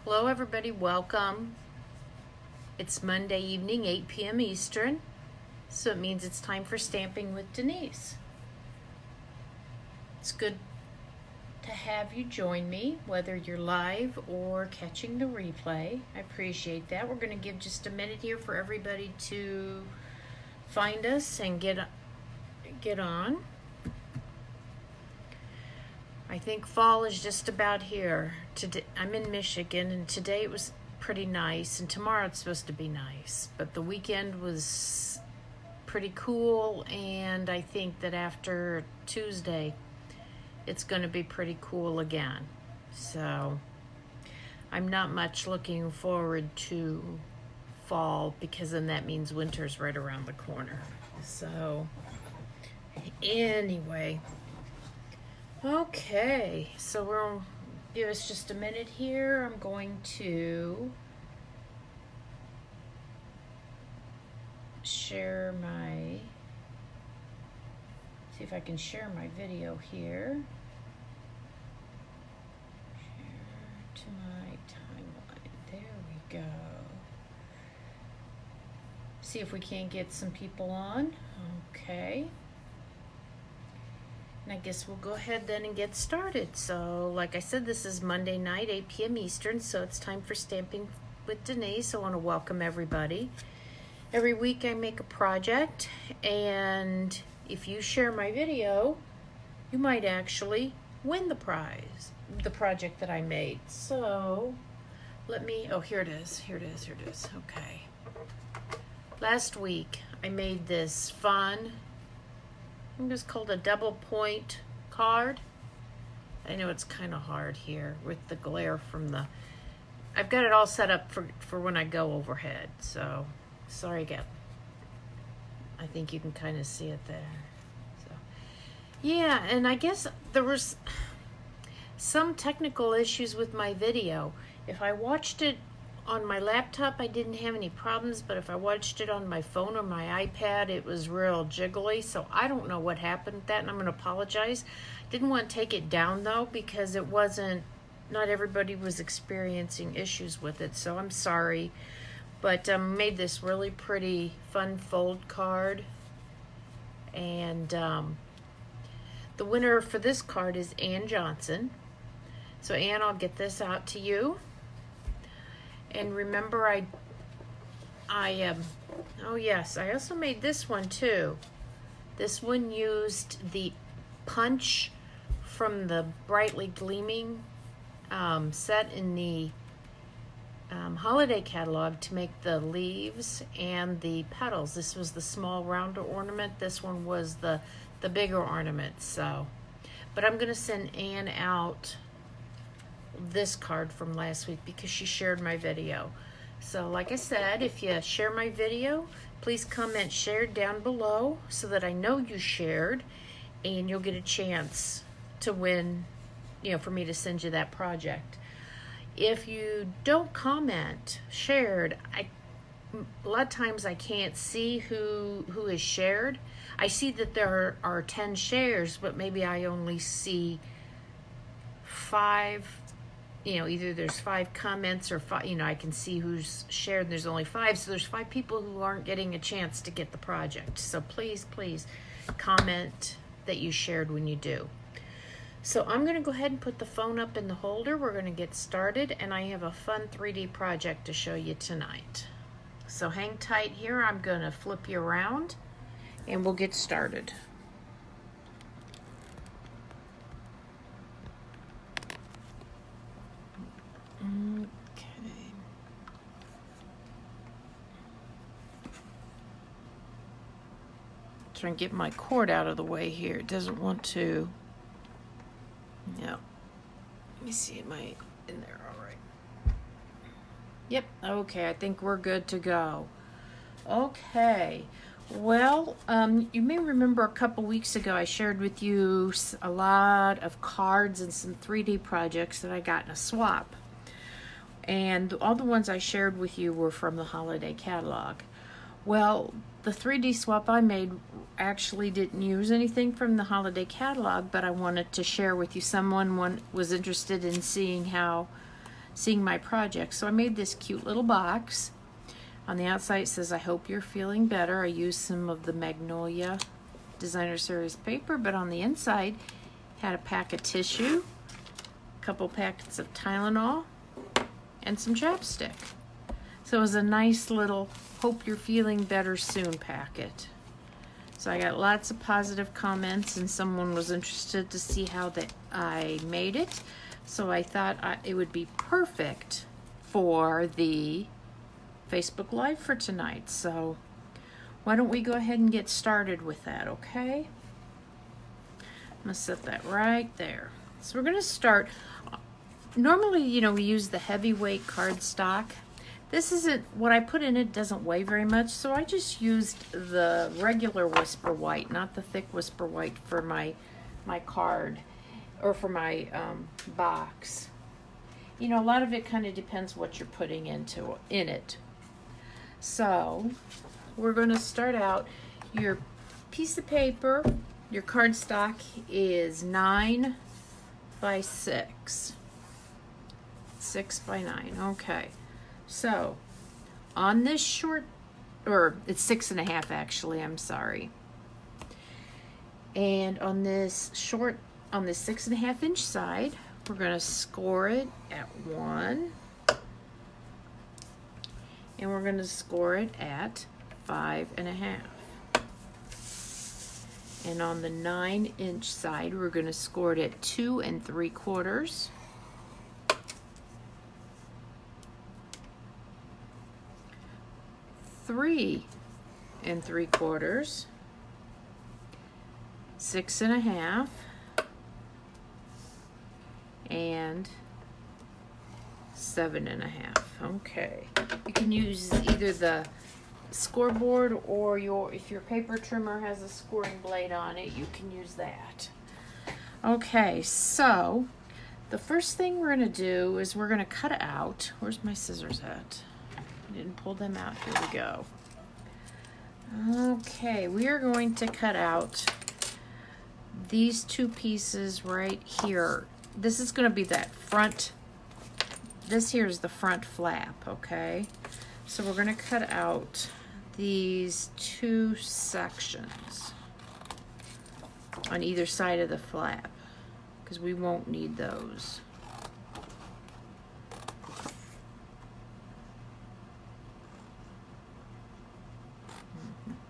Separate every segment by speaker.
Speaker 1: Hello everybody, welcome. It's Monday evening, 8 p.m. Eastern, so it means it's time for Stamping with Denise. It's good to have you join me, whether you're live or catching the replay. I appreciate that. We're going to give just a minute here for everybody to find us and get on. I think fall is just about here. Today, I'm in Michigan, and today it was pretty nice, and tomorrow it's supposed to be nice. But the weekend was pretty cool, and I think that after Tuesday, it's going to be pretty cool again. So I'm not much looking forward to fall, because then that means winter's right around the corner. So anyway, okay, so we'll give us just a minute here. I'm going to see if I can share my video here. Share to my timeline. There we go. See if we can't get some people on. Okay. And I guess we'll go ahead then and get started. So, like I said, this is Monday night, 8 p.m. Eastern, so it's time for Stamping with Denise. I want to welcome everybody. Every week I make a project, and if you share my video, you might actually win the prize, the project that I made. So, here it is. Okay. Last week I made this fun, I think it's called a double point card. I know it's kind of hard here with the glare from I've got it all set up for when I go overhead, so sorry again. I think you can kind of see it there. So yeah, and I guess there was some technical issues with my video. If I watched it on my laptop, I didn't have any problems, but if I watched it on my phone or my iPad, it was real jiggly, so I don't know what happened with that, and I'm going to apologize. Didn't want to take it down, though, because not everybody was experiencing issues with it, so I'm sorry. But made this really pretty fun fold card, and the winner for this card is Ann Johnson. So Ann, I'll get this out to you. And remember, oh yes, I also made this one too. This one used the punch from the Brightly Gleaming set in the holiday catalog to make the leaves and the petals. This was the small rounder ornament. This one was the bigger ornament. So, but I'm going to send Ann out this card from last week because she shared my video. So like I said, if you share my video, please comment shared down below so that I know you shared, and you'll get a chance to win, for me to send you that project. If you don't comment shared, a lot of times I can't see who is shared. I see that there are 10 shares, but maybe I only see 5. Either there's 5 comments or 5, I can see who's shared, and there's only 5, so there's 5 people who aren't getting a chance to get the project. So please comment that you shared when you do. So I'm going to go ahead and put the phone up in the holder. We're going to get started, and I have a fun 3D project to show you tonight. So hang tight here. I'm going to flip you around, and we'll get started. Okay. Try and get my cord out of the way here. It doesn't want to. Yeah. Let me see. Am I in there? All right. Yep. Okay. I think we're good to go. Okay. Well, you may remember a couple weeks ago I shared with you a lot of cards and some 3D projects that I got in a swap. And all the ones I shared with you were from the holiday catalog. Well, the 3D swap I made actually didn't use anything from the holiday catalog, but I wanted to share with you. Someone was interested in seeing how seeing my project. So I made this cute little box. On the outside it says, I hope you're feeling better. I used some of the Magnolia Designer Series paper, but on the inside had a pack of tissue, a couple packets of Tylenol, and some chapstick. So it was a nice little hope you're feeling better soon packet. So I got lots of positive comments, and someone was interested to see how I made it. So I thought it would be perfect for the Facebook Live for tonight. So why don't we go ahead and get started with that, okay? I'm gonna set that right there. So we're gonna start. Normally, you know, we use the heavyweight cardstock. This isn't, what I put in it doesn't weigh very much, so I just used the regular Whisper White, not the thick Whisper White for my card, or for my box. You know, a lot of it kind of depends what you're putting in it. So, we're going to start out. Your piece of paper, your cardstock is 9 by 6. 6 by 9, okay. So, on this short, or it's 6.5 actually, I'm sorry. And on this short, on this 6.5 inch side, we're going to score it at 1. And we're going to score it at 5.5. And on the 9 inch side, we're going to score it at 2 3/4. 3 3/4, 6.5, and 7.5. Okay, you can use either the scoreboard or if your paper trimmer has a scoring blade on it, you can use that. Okay, so the first thing we're going to do is we're going to cut out. Where's my scissors at? I didn't pull them out. Here we go. Okay, we are going to cut out these two pieces right here. This is going to be that front. This here is the front flap, okay? So we're going to cut out these two sections on either side of the flap because we won't need those.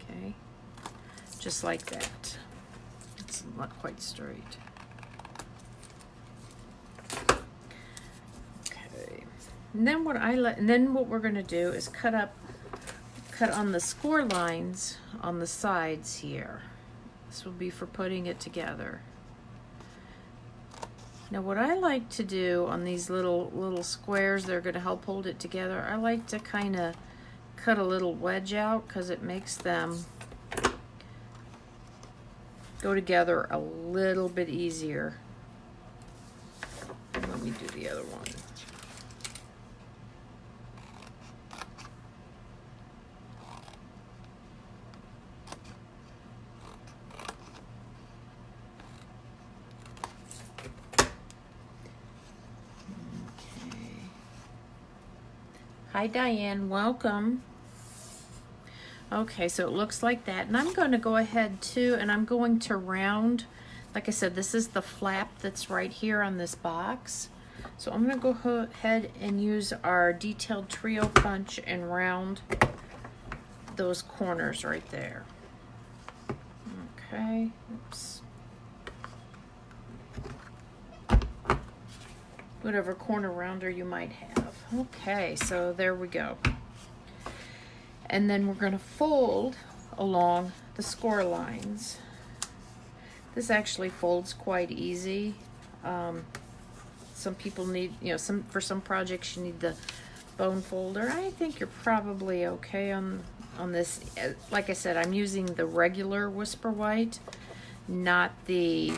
Speaker 1: Okay, just like that. It's not quite straight. Okay, and then what we're going to do is cut on the score lines on the sides here. This will be for putting it together. Now what I like to do on these little squares that are going to help hold it together, I like to kind of cut a little wedge out because it makes them go together a little bit easier. Let me do the other one. Hi Diane, welcome. Okay, so it looks like that, and I'm going to go ahead too, and I'm going to round. Like I said, this is the flap that's right here on this box. So I'm going to go ahead and use our detailed trio punch and round those corners right there. Okay, oops. Whatever corner rounder you might have. Okay, so there we go. And then we're going to fold along the score lines. This actually folds quite easy. Some people need, for some projects you need the bone folder. I think you're probably okay on this. Like I said, I'm using the regular Whisper White, not the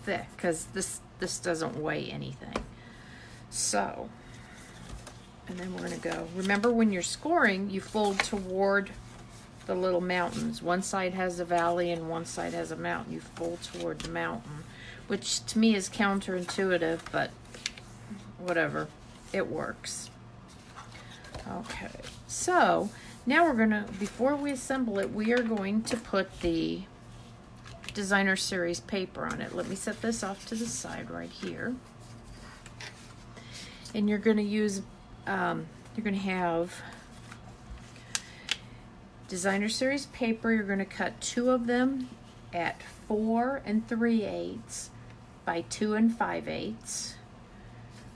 Speaker 1: thick, because this doesn't weigh anything. So, and then we're going to go. Remember, when you're scoring, you fold toward the little mountains. One side has a valley and one side has a mountain. You fold toward the mountain, which to me is counterintuitive, but whatever, it works. Okay, so now we're gonna, before we assemble it, we are going to put the Designer Series paper on it. Let me set this off to the side right here. And you're gonna use, you're gonna have Designer Series paper. You're gonna cut 2 of them at 4 3/8 by 2 5/8.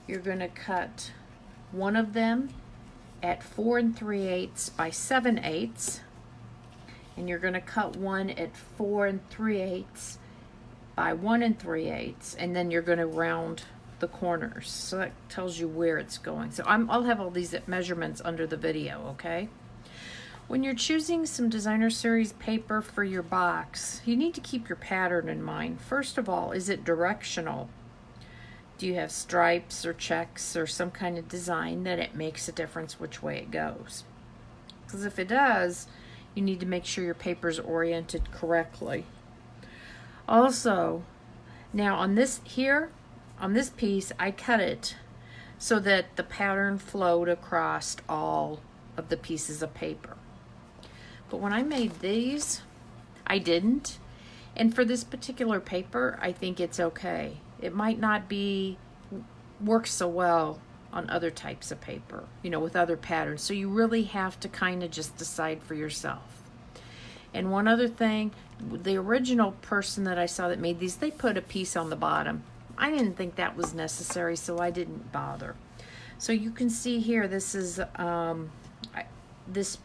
Speaker 1: You're gonna cut 1 of them at 4 3/8 by 7/8, and you're going to cut 1 at 4 3/8 by 1 3/8, and then you're going to round the corners. So that tells you where it's going. So I'll have all these measurements under the video, okay? When you're choosing some Designer Series paper for your box, you need to keep your pattern in mind. First of all, is it directional? Do you have stripes or checks or some kind of design that it makes a difference which way it goes? Because if it does, you need to make sure your paper is oriented correctly. Also, now on this here, on this piece, I cut it so that the pattern flowed across all of the pieces of paper. But when I made these, I didn't. And for this particular paper, I think it's okay. It might not work so well on other types of paper, you know, with other patterns. So you really have to kind of just decide for yourself. And one other thing, the original person that I saw that made these, they put a piece on the bottom. I didn't think that was necessary, so I didn't bother. So you can see here, this is, this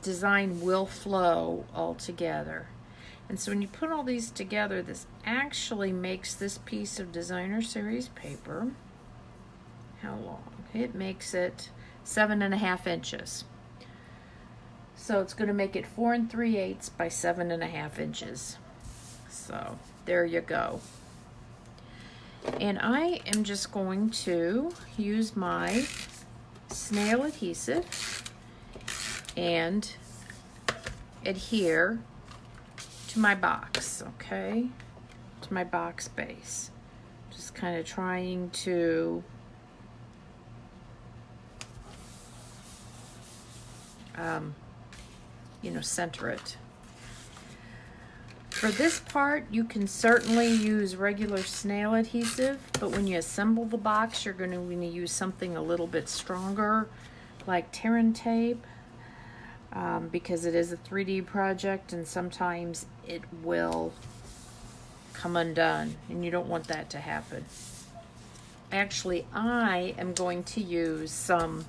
Speaker 1: design will flow all together. And so when you put all these together, this actually makes this piece of Designer Series paper, how long? It makes it 7.5 inches. So it's going to make it 4 3/8 by 7.5 inches. So there you go. And I am just going to use my snail adhesive and adhere to my box, okay? To my box base. Just kind of trying to you know, center it. For this part, you can certainly use regular snail adhesive, but when you assemble the box, you're going to use something a little bit stronger, like Terran tape, because it is a 3D project and sometimes it will come undone, and you don't want that to happen. Actually, I am going to use some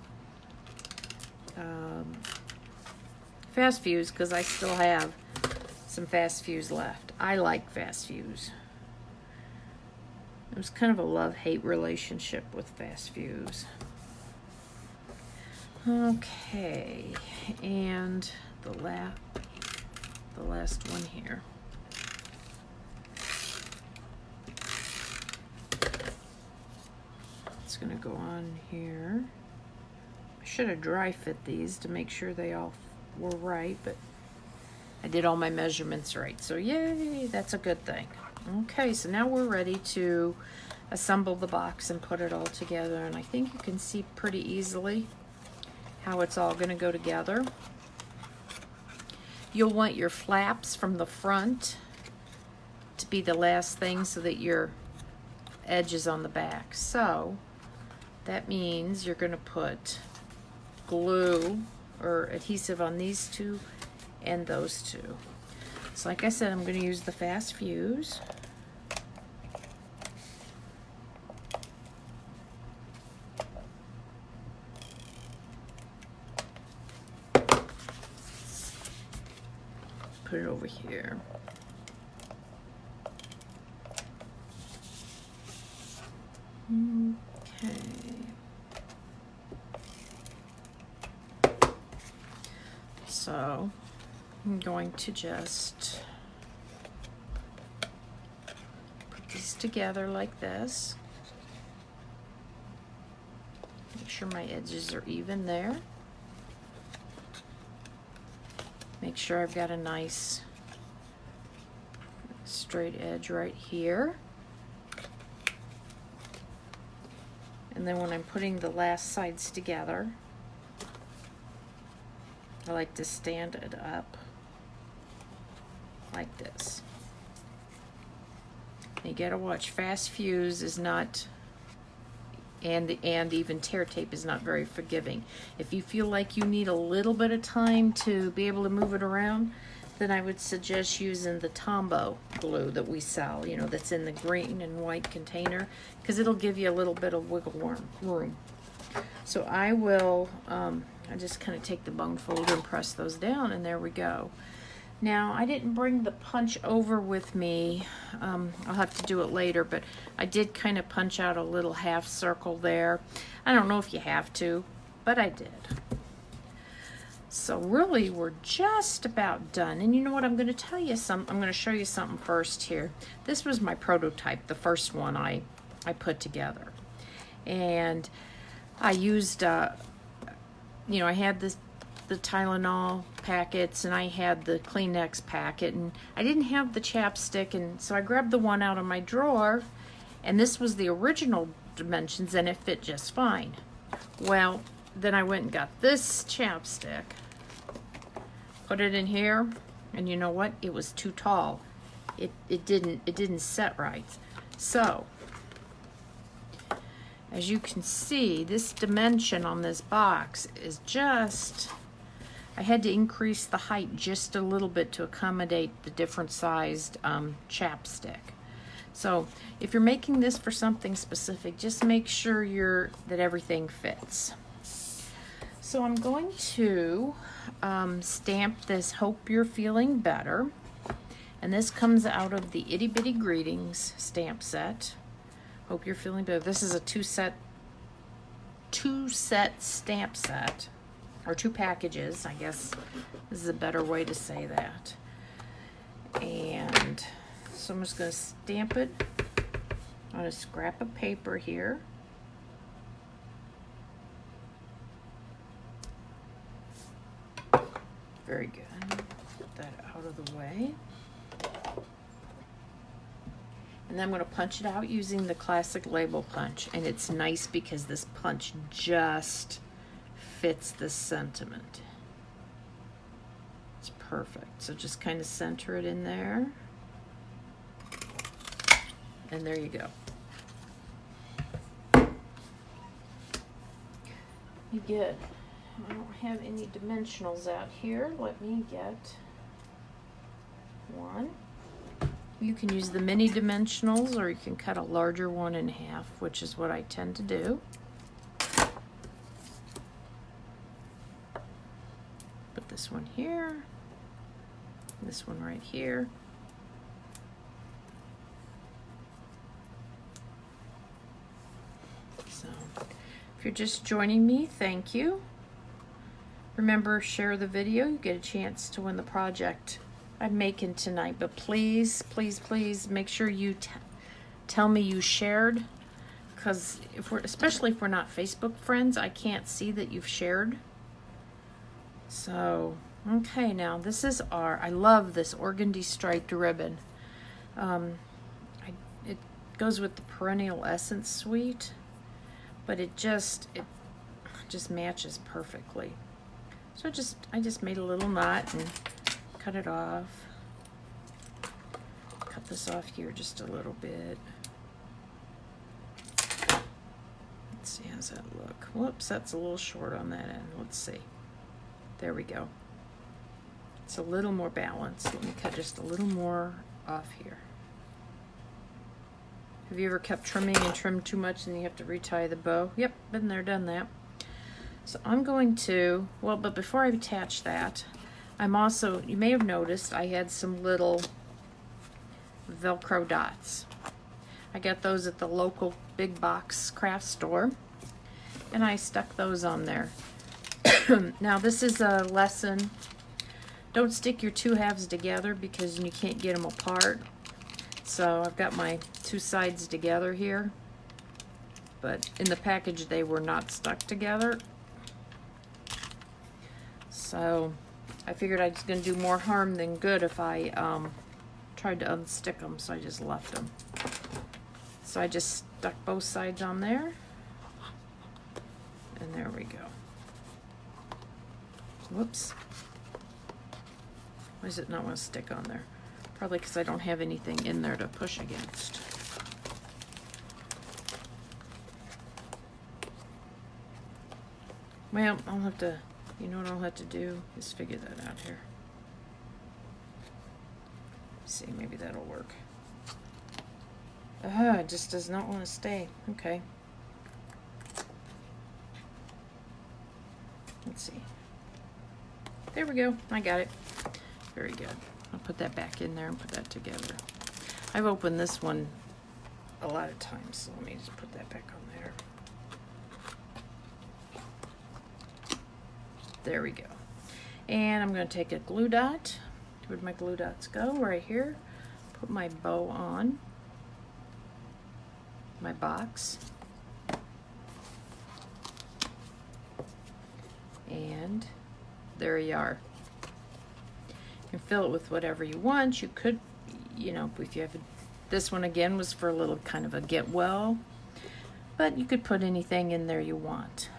Speaker 1: fast fuse because I still have some fast fuse left. I like fast fuse. It was kind of a love-hate relationship with fast fuse. Okay, and the last one here. It's gonna go on here. I should have dry fit these to make sure they all were right, but I did all my measurements right, so yay, that's a good thing. Okay, so now we're ready to assemble the box and put it all together, and I think you can see pretty easily how it's all going to go together. You'll want your flaps from the front to be the last thing so that your edge is on the back. So that means you're going to put glue or adhesive on these two and those two. So like I said, I'm going to use the fast fuse. Put it over here. Okay. So I'm going to just put these together like this. Make sure my edges are even there. Make sure I've got a nice straight edge right here. And then when I'm putting the last sides together, I like to stand it up like this. You gotta watch, fast fuse is not, and even tear tape is not very forgiving. If you feel like you need a little bit of time to be able to move it around, then I would suggest using the Tombow glue that we sell, you know, that's in the green and white container, because it'll give you a little bit of wiggle room. So I will, I just kind of take the bone folder and press those down, and there we go. Now, I didn't bring the punch over with me. I'll have to do it later, but I did kind of punch out a little half circle there. I don't know if you have to, but I did. So really, we're just about done. And you know what? I'm going to tell you something. I'm going to show you something first here. This was my prototype, the first one I put together. And I used, you know, I had the Tylenol packets, and I had the Kleenex packet, and I didn't have the chapstick, and so I grabbed the one out of my drawer, and this was the original dimensions, and it fit just fine. Well, then I went and got this chapstick, put it in here, and you know what? It was too tall. It didn't set right. So as you can see, this dimension on this box is just, I had to increase the height just a little bit to accommodate the different sized chapstick. So if you're making this for something specific, just make sure that everything fits. So I'm going to stamp this Hope You're Feeling Better. And this comes out of the Itty Bitty Greetings stamp set. Hope You're Feeling Better. This is a two set stamp set, or 2 packages, I guess this is a better way to say that. And so I'm just going to stamp it on a scrap of paper here. Very good. Put that out of the way. And then I'm going to punch it out using the classic label punch. And it's nice because this punch just fits the sentiment. It's perfect. So just kind of center it in there. And there you go. You get, I don't have any dimensionals out here. Let me get one. You can use the mini dimensionals, or you can cut a larger one in half, which is what I tend to do. Put this one here, this one right here. So if you're just joining me, thank you. Remember, share the video. You get a chance to win the project I'm making tonight, but please, please, please make sure you tell me you shared, because especially if we're not Facebook friends, I can't see that you've shared. So, okay, now this is I love this organdy striped ribbon. It goes with the Perennial Essence suite, but it just matches perfectly. So I just made a little knot and cut it off. Cut this off here just a little bit. Let's see, how's that look? Whoops, that's a little short on that end. Let's see. There we go. It's a little more balanced. Let me cut just a little more off here. Have you ever kept trimming and trimmed too much and you have to retie the bow? Yep, been there, done that. So I'm going to, well, but before I attach that, I'm also, you may have noticed, I had some little Velcro dots. I got those at the local big box craft store, and I stuck those on there. Now this is a lesson. Don't stick your 2 halves together because you can't get them apart. So I've got my 2 sides together here, but in the package they were not stuck together. So I figured I was going to do more harm than good if I tried to unstick them, so I just left them. So I just stuck both sides on there. And there we go. Whoops. Why does it not want to stick on there? Probably because I don't have anything in there to push against. Well, I'll have to, you know what I'll have to do is figure that out here. See, maybe that'll work. It just does not want to stay. Okay. Let's see. There we go. I got it. Very good. I'll put that back in there and put that together. I've opened this one a lot of times, so let me just put that back on there. There we go. And I'm going to take a glue dot. Where'd my glue dots go? Right here. Put my bow on my box. And there you are. You can fill it with whatever you want. You could, you know, if you have this one again was for a little kind of a get well, but you could put anything in there you want.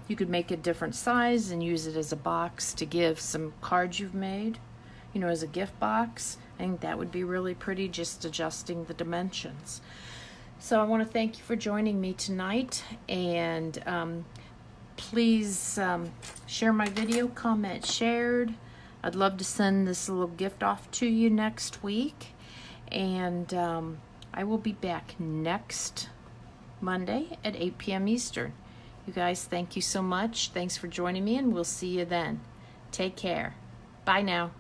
Speaker 1: You could make a different size and use it as a box to give some cards you've made, you know, as a gift box. I think that would be really pretty, just adjusting the dimensions. So I want to thank you for joining me tonight, and please share my video, comment, shared. I'd love to send this little gift off to you next week, and I will be back next Monday at 8 p.m. Eastern. You guys, thank you so much. Thanks for joining me, and we'll see you then. Take care. Bye now.